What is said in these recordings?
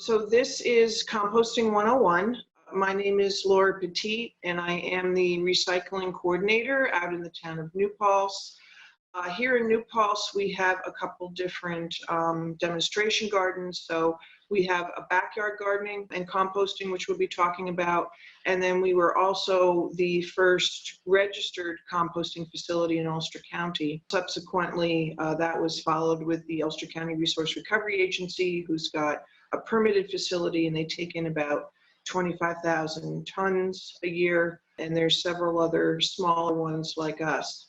So this is Composting 101. My name is Laura Petit, and I am the recycling coordinator out in the town of New Paltz. Here in New Paltz, we have a couple different demonstration gardens. So we have a backyard gardening and composting, which we'll be talking about. And then we were also the first registered composting facility in Ulster County. Subsequently, that was followed with the Ulster County Resource Recovery Agency, who's got a permitted facility, and they take in about 25,000 tons a year. And there's several other smaller ones like us.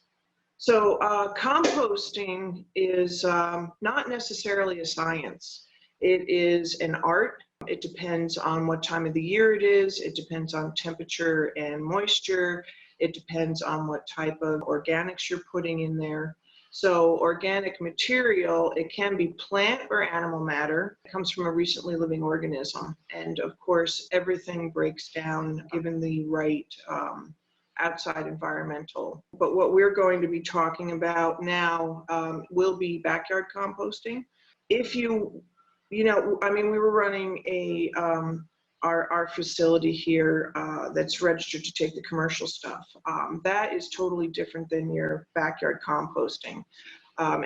So composting is not necessarily a science. It is an art. It depends on what time of the year it is. It depends on temperature and moisture. It depends on what type of organics you're putting in there. So organic material, it can be plant or animal matter. It comes from a recently living organism. And of course, everything breaks down given the right outside environmental. But what we're going to be talking about now will be backyard composting. If we were running our facility here that's registered to take the commercial stuff. That is totally different than your backyard composting.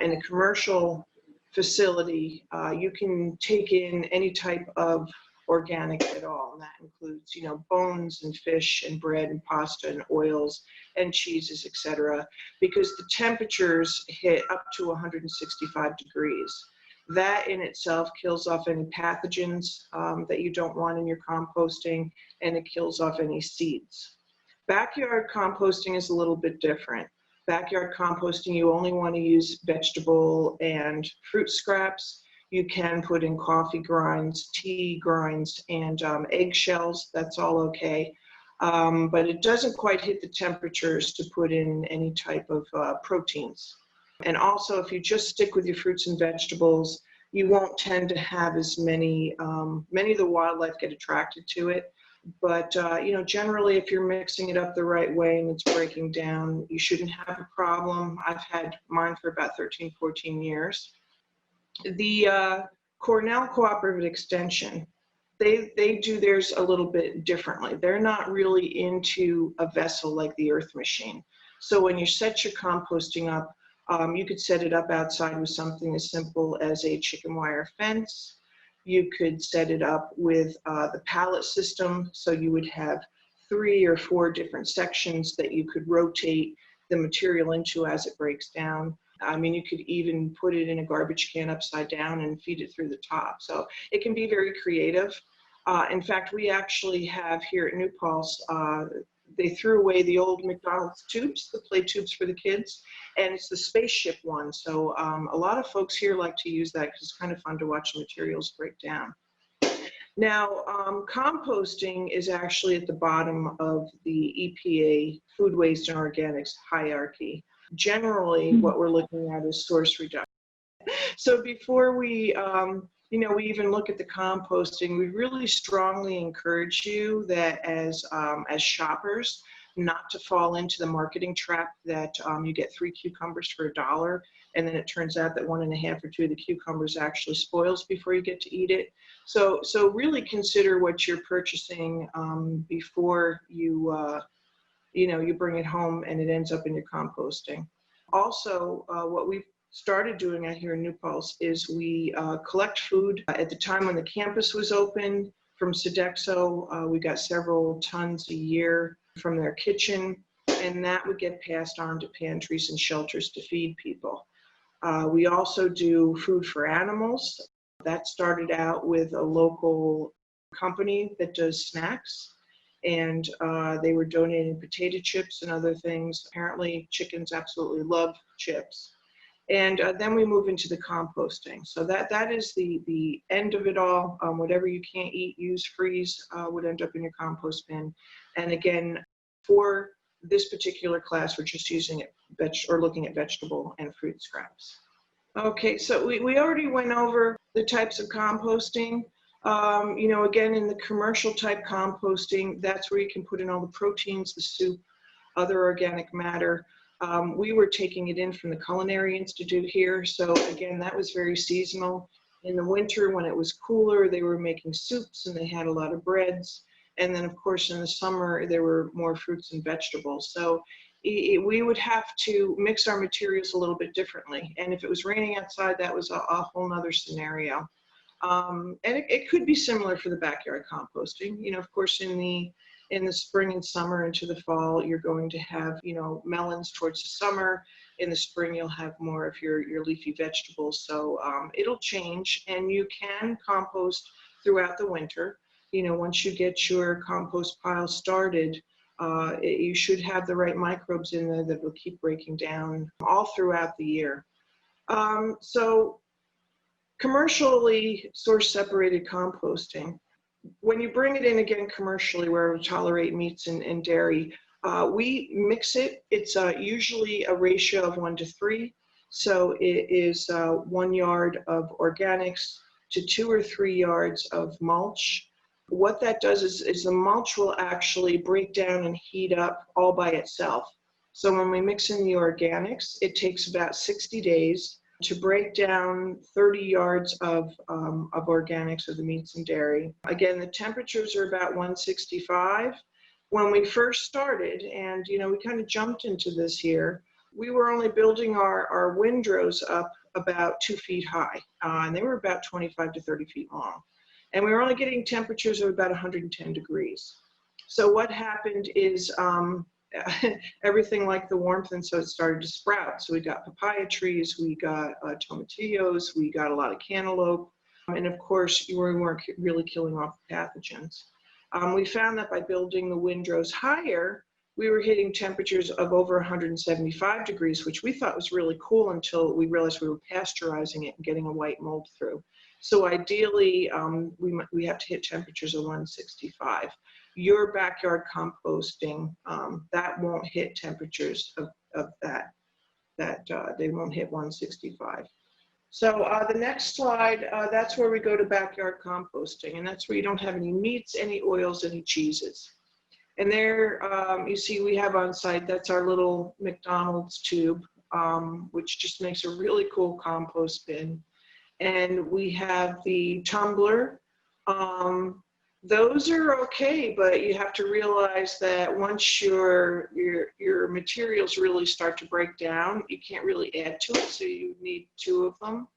In a commercial facility, you can take in any type of organic at all, and that includes, bones and fish and bread and pasta and oils and cheeses, etc., because the temperatures hit up to 165 degrees. That in itself kills off any pathogens that you don't want in your composting, and it kills off any seeds. Backyard composting is a little bit different. Backyard composting, you only want to use vegetable and fruit scraps. You can put in coffee grinds, tea grinds, and eggshells. That's all okay. But it doesn't quite hit the temperatures to put in any type of proteins. And also, if you just stick with your fruits and vegetables, you won't tend to have as many of the wildlife get attracted to it. But, generally, if you're mixing it up the right way and it's breaking down, you shouldn't have a problem. I've had mine for about 13, 14 years. The Cornell Cooperative Extension, they do theirs a little bit differently. They're not really into a vessel like the Earth Machine. So when you set your composting up, you could set it up outside with something as simple as a chicken wire fence. You could set it up with the pallet system, so you would have 3 or 4 different sections that you could rotate the material into as it breaks down. I mean, you could even put it in a garbage can upside down and feed it through the top. So it can be very creative. In fact, we actually have here at New Paltz, they threw away the old McDonald's tubes, the play tubes for the kids, and it's the spaceship one. So a lot of folks here like to use that because it's kind of fun to watch the materials break down. Now, composting is actually at the bottom of the EPA food waste and organics hierarchy. Generally, what we're looking at is source reduction. So before we we even look at the composting, we really strongly encourage you that as shoppers, not to fall into the marketing trap that you get 3 cucumbers for $1, and then it turns out that 1.5 or 2 of the cucumbers actually spoils before you get to eat it. So really consider what you're purchasing before you you bring it home and it ends up in your composting. Also, what we've started doing out here in New Paltz is we collect food. At the time when the campus was open from Sodexo, we got several tons a year from their kitchen, and that would get passed on to pantries and shelters to feed people. We also do food for animals. That started out with a local company that does snacks, and they were donating potato chips and other things. Apparently, chickens absolutely love chips. And then we move into the composting. So that is the end of it all. Whatever you can't eat, use, freeze would end up in your compost bin. And again, for this particular class, we're just using it looking at vegetable and fruit scraps. Okay, so we already went over the types of composting. Again, in the commercial type composting, that's where you can put in all the proteins, the soup, other organic matter. We were taking it in from the Culinary Institute here. So again, that was very seasonal. In the winter, when it was cooler, they were making soups and they had a lot of breads. And then, of course, in the summer, there were more fruits and vegetables. So we would have to mix our materials a little bit differently. And if it was raining outside, that was a whole nother scenario. And it could be similar for the backyard composting. You know, of course, in the spring and summer into the fall, you're going to have, you know, melons towards the summer. In the spring, you'll have more of your leafy vegetables. So it'll change, and you can compost throughout the winter. You know, once you get your compost pile started, you should have the right microbes in there that will keep breaking down all throughout the year. So commercially source separated composting, when you bring it in again commercially where it will tolerate meats and dairy, we mix it. It's usually a ratio of 1:3. So it is 1 yard of organics to 2 or 3 yards of mulch. What that does is the mulch will actually break down and heat up all by itself. So when we mix in the organics, it takes about 60 days to break down 30 yards of organics, of the meats and dairy. Again, the temperatures are about 165. When we first started, and you know, we kind of jumped into this here, we were only building our windrows up about 2 feet high, and they were about 25 to 30 feet long. And we were only getting temperatures of about 110 degrees. So what happened is everything liked the warmth, and so it started to sprout. So we got papaya trees, we got tomatillos, we got a lot of cantaloupe, and of course, we weren't really killing off the pathogens. We found that by building the windrows higher, we were hitting temperatures of over 175 degrees, which we thought was really cool until we realized we were pasteurizing it and getting a white mold through. So ideally, we have to hit temperatures of 165. Your backyard composting, that won't hit temperatures of that they won't hit 165. So the next slide, that's where we go to backyard composting, and that's where you don't have any meats, any oils, any cheeses. And there you see we have on site, that's our little McDonald's tube, which just makes a really cool compost bin. And we have the tumbler. Those are okay, but you have to realize that once your materials really start to break down, you can't really add to it, so you need 2 of them.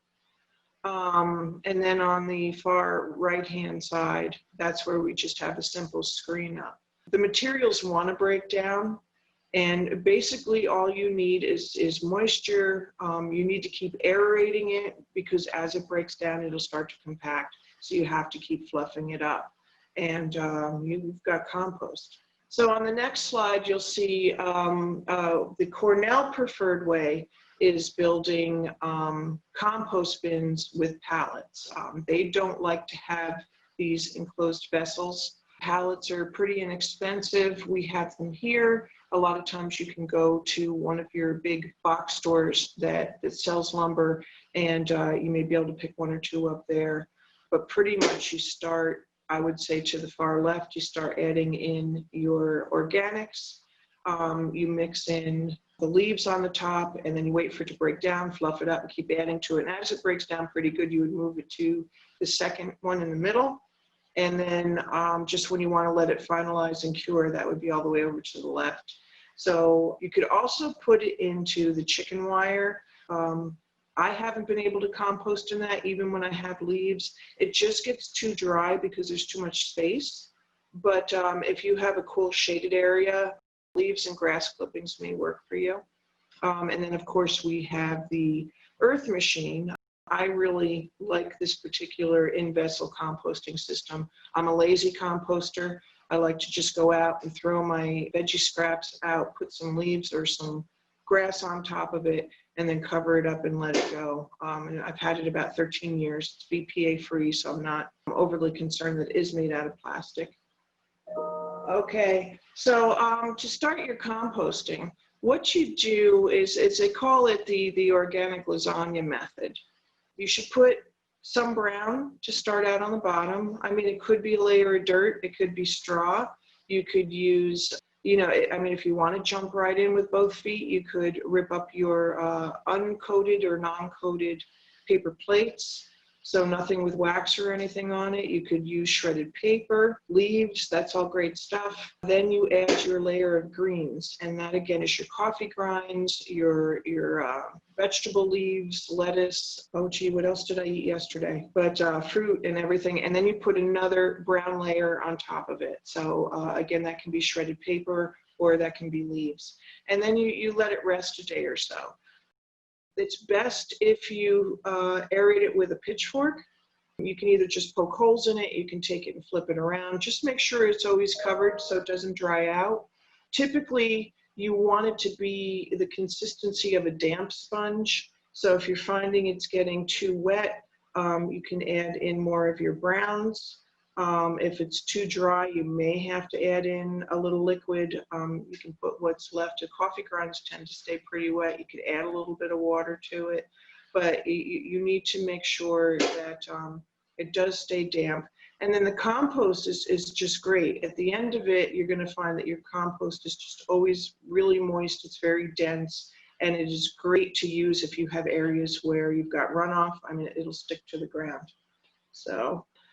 And then on the far right-hand side, that's where we just have a simple screen up. The materials want to break down, and basically all you need is moisture. You need to keep aerating it, because as it breaks down, it'll start to compact. So you have to keep fluffing it up, and you've got compost. So on the next slide, you'll see the Cornell preferred way is building compost bins with pallets. They don't like to have these enclosed vessels. Pallets are pretty inexpensive. We have them here. A lot of times you can go to one of your big box stores that sells lumber, and you may be able to pick 1 or 2 up there. But pretty much you start, I would say, to the far left, you start adding in your organics. You mix in the leaves on the top, and then you wait for it to break down, fluff it up, and keep adding to it. And as it breaks down pretty good, you would move it to the second one in the middle. And then just when you want to let it finalize and cure, that would be all the way over to the left. So you could also put it into the chicken wire. I haven't been able to compost in that, even when I have leaves. It just gets too dry because there's too much space. But if you have a cool shaded area, leaves and grass clippings may work for you. And then, of course, we have the earth machine. I really like this particular in-vessel composting system. I'm a lazy composter. I like to just go out and throw my veggie scraps out, put some leaves or some grass on top of it, and then cover it up and let it go. And I've had it about 13 years. It's BPA free, so I'm not overly concerned that it is made out of plastic. Okay, so to start your composting, what you do is they call it the organic lasagna method. You should put some brown to start out on the bottom. I mean, it could be a layer of dirt, it could be straw. You could use, you know, I mean, if you want to jump right in with both feet, you could rip up your uncoated or non-coated paper plates. So nothing with wax or anything on it. You could use shredded paper, leaves, that's all great stuff. Then you add your layer of greens, and that again is your coffee grinds, your vegetable leaves, lettuce. Oh gee, what else did I eat yesterday? But fruit and everything. And then you put another brown layer on top of it. So again, that can be shredded paper or that can be leaves. And then you let it rest a day or so. It's best if you aerate it with a pitchfork. You can either just poke holes in it, you can take it and flip it around. Just make sure it's always covered so it doesn't dry out. Typically, you want it to be the consistency of a damp sponge. So if you're finding it's getting too wet, you can add in more of your browns. If it's too dry, you may have to add in a little liquid. You can put what's left. The coffee grinds tend to stay pretty wet. You could add a little bit of water to it, but you need to make sure that it does stay damp. And then the compost is just great. At the end of it, you're going to find that your compost is just always really moist. It's very dense, and it is great to use if you have areas where you've got runoff. I mean, it'll stick to the ground.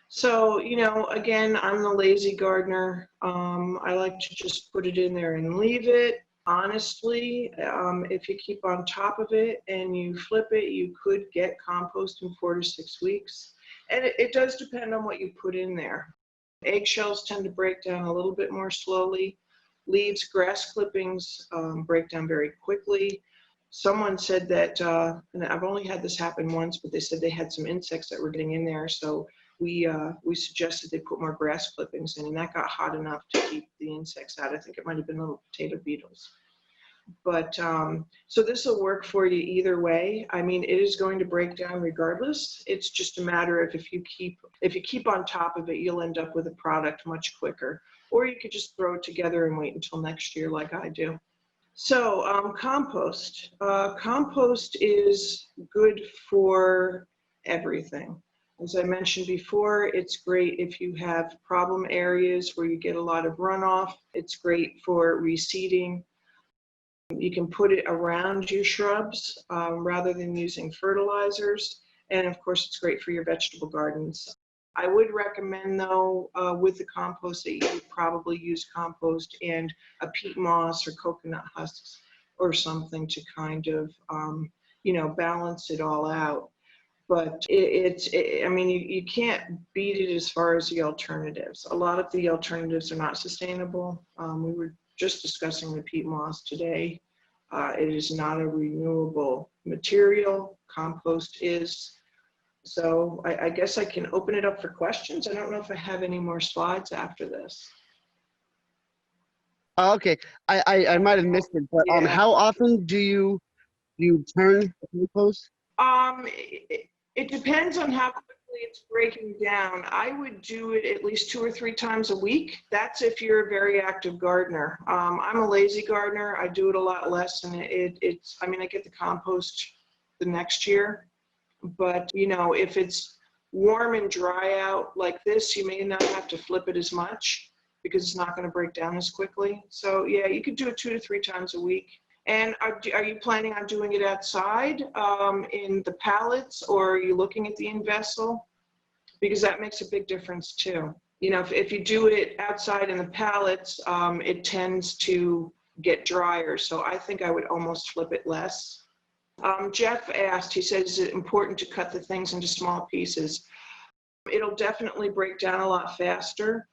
So, you know, again, I'm the lazy gardener. I like to just put it in there and leave it. Honestly, if you keep on top of it and you flip it, you could get compost in 4 to 6 weeks. And it does depend on what you put in there. Eggshells tend to break down a little bit more slowly. Leaves, grass clippings break down very quickly. Someone said that, and I've only had this happen once, but they said they had some insects that were getting in there. So we suggested they put more grass clippings in, and that got hot enough to keep the insects out. I think it might have been little potato beetles. But so this will work for you either way. I mean, it is going to break down regardless. It's just a matter of if you keep on top of it, you'll end up with a product much quicker. Or you could just throw it together and wait until next year like I do. So compost. Compost is good for everything. As I mentioned before, it's great if you have problem areas where you get a lot of runoff. It's great for reseeding. You can put it around your shrubs rather than using fertilizers. And of course, it's great for your vegetable gardens. I would recommend, though, with the compost that you would probably use compost and a peat moss or coconut husks or something to kind of, you know, balance it all out. But I mean, you can't beat it as far as the alternatives. A lot of the alternatives are not sustainable. We were just discussing the peat moss today. It is not a renewable material. Compost is. So I guess I can open it up for questions. I don't know if I have any more slides after this. Okay, I might have missed it, but Yeah. how often do you turn the compost? It depends on how quickly it's breaking down. I would do it at least 2 or 3 times a week. That's if you're a very active gardener. I'm a lazy gardener. I do it a lot less, and I mean, I get the compost the next year. But, you know, if it's warm and dry out like this, you may not have to flip it as much because it's not going to break down as quickly. So, yeah, you could do it 2 to 3 times a week. And are you planning on doing it outside in the pallets, or are you looking at the in-vessel? Because that makes a big difference too. You know, if you do it outside in the pallets, it tends to get drier. So I think I would almost flip it less. Jeff asked, he says, is it important to cut the things into small pieces? It'll definitely break down a lot faster.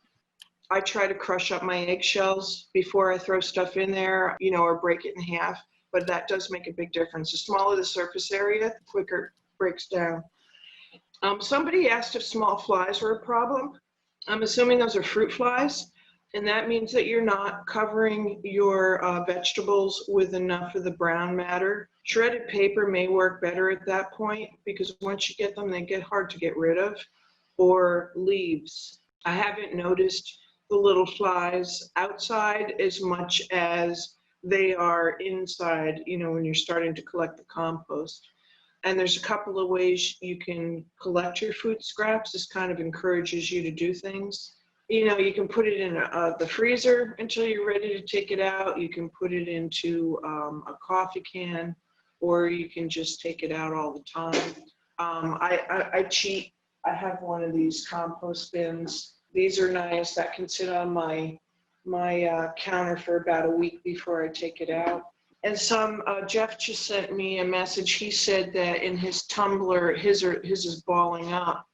I try to crush up my eggshells before I throw stuff in there, you know, or break it in half, but that does make a big difference. The smaller the surface area, the quicker it breaks down. Somebody asked if small flies were a problem. I'm assuming those are fruit flies, and that means that you're not covering your vegetables with enough of the brown matter. Shredded paper may work better at that point because once you get them, they get hard to get rid of, or leaves. I haven't noticed the little flies outside as much as they are inside, you know, when you're starting to collect the compost. And there's a couple of ways you can collect your food scraps. This kind of encourages you to do things. You know, you can put it in the freezer until you're ready to take it out. You can put it into a coffee can, or you can just take it out all the time. I cheat. I have one of these compost bins. These are nice. That can sit on my counter for about a week before I take it out. And Jeff just sent me a message. He said that in his tumbler, his is balling up.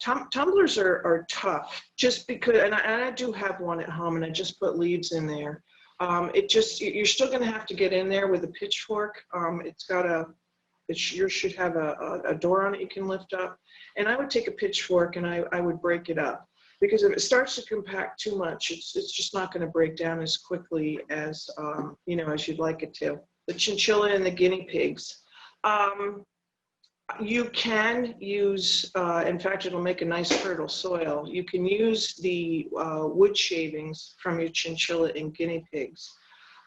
Tumblers are tough, just because, and I do have one at home, and I just put leaves in there. You're still going to have to get in there with a pitchfork. Yours should have a door on it you can lift up. And I would take a pitchfork and I would break it up, because if it starts to compact too much, it's just not going to break down as quickly as as you'd like it to. The chinchilla and the guinea pigs. You can use, in fact, it'll make a nice fertile soil. You can use the wood shavings from your chinchilla and guinea pigs.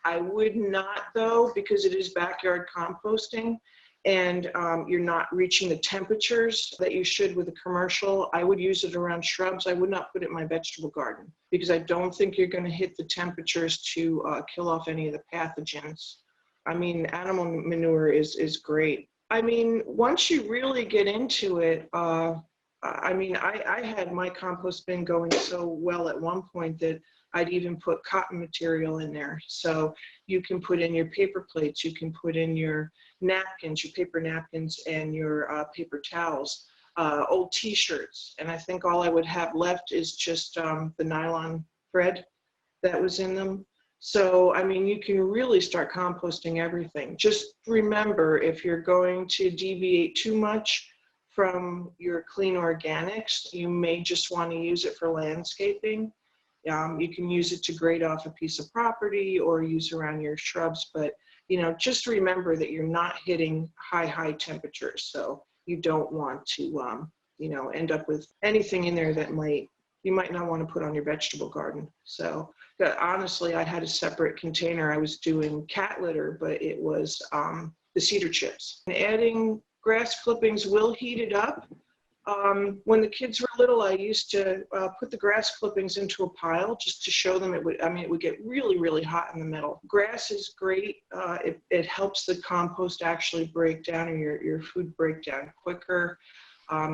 I would not, though, because it is backyard composting, and you're not reaching the temperatures that you should with a commercial. I would use it around shrubs. I would not put it in my vegetable garden, because I don't think you're going to hit the temperatures to kill off any of the pathogens. I mean, animal manure is great. I mean, once you really get into it, I had my compost bin going so well at one point that I'd even put cotton material in there. So you can put in your paper plates, you can put in your napkins, your paper napkins, and your paper towels, old t-shirts. And I think all I would have left is just the nylon thread that was in them. So, I mean, you can really start composting everything. Just remember, if you're going to deviate too much from your clean organics, you may just want to use it for landscaping. You can use it to grade off a piece of property or use around your shrubs, but just remember that you're not hitting high temperatures. So you don't want to, end up with anything in there that you might not want to put on your vegetable garden. So honestly, I had a separate container. I was doing cat litter, but it was the cedar chips. And adding grass clippings will heat it up. When the kids were little, I used to put the grass clippings into a pile just to show them it would get really hot in the middle. Grass is great. It helps the compost actually break down, or your food break down quicker.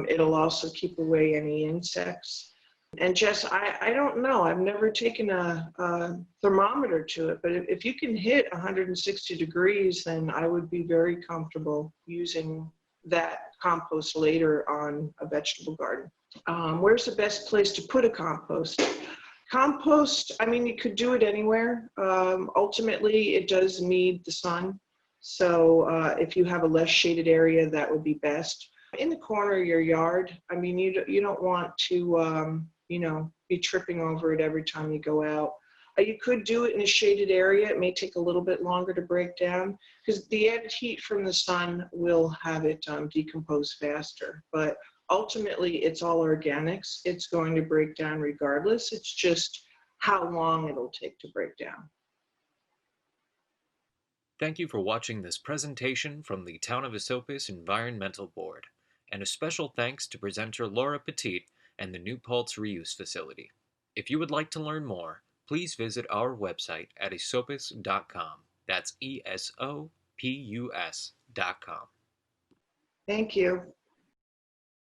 It'll also keep away any insects. And Jess, I don't know. I've never taken a thermometer to it, but if you can hit 160 degrees, then I would be very comfortable using that compost later on a vegetable garden. Where's the best place to put a compost? Compost, I mean, you could do it anywhere. Ultimately, it does need the sun. So if you have a less shaded area, that would be best. In the corner of your yard, I mean, you don't want to, be tripping over it every time you go out. You could do it in a shaded area. It may take a little bit longer to break down, because the added heat from the sun will have it decompose faster. But ultimately, it's all organics. It's going to break down regardless. It's just how long it'll take to break down. Thank you for watching this presentation from the Town of Esopus Environmental Board, and a special thanks to presenter Laura Petit and the New Paltz Reuse Facility. If you would like to learn more, please visit our website at esopus.com. That's ESOPUS.com. Thank you.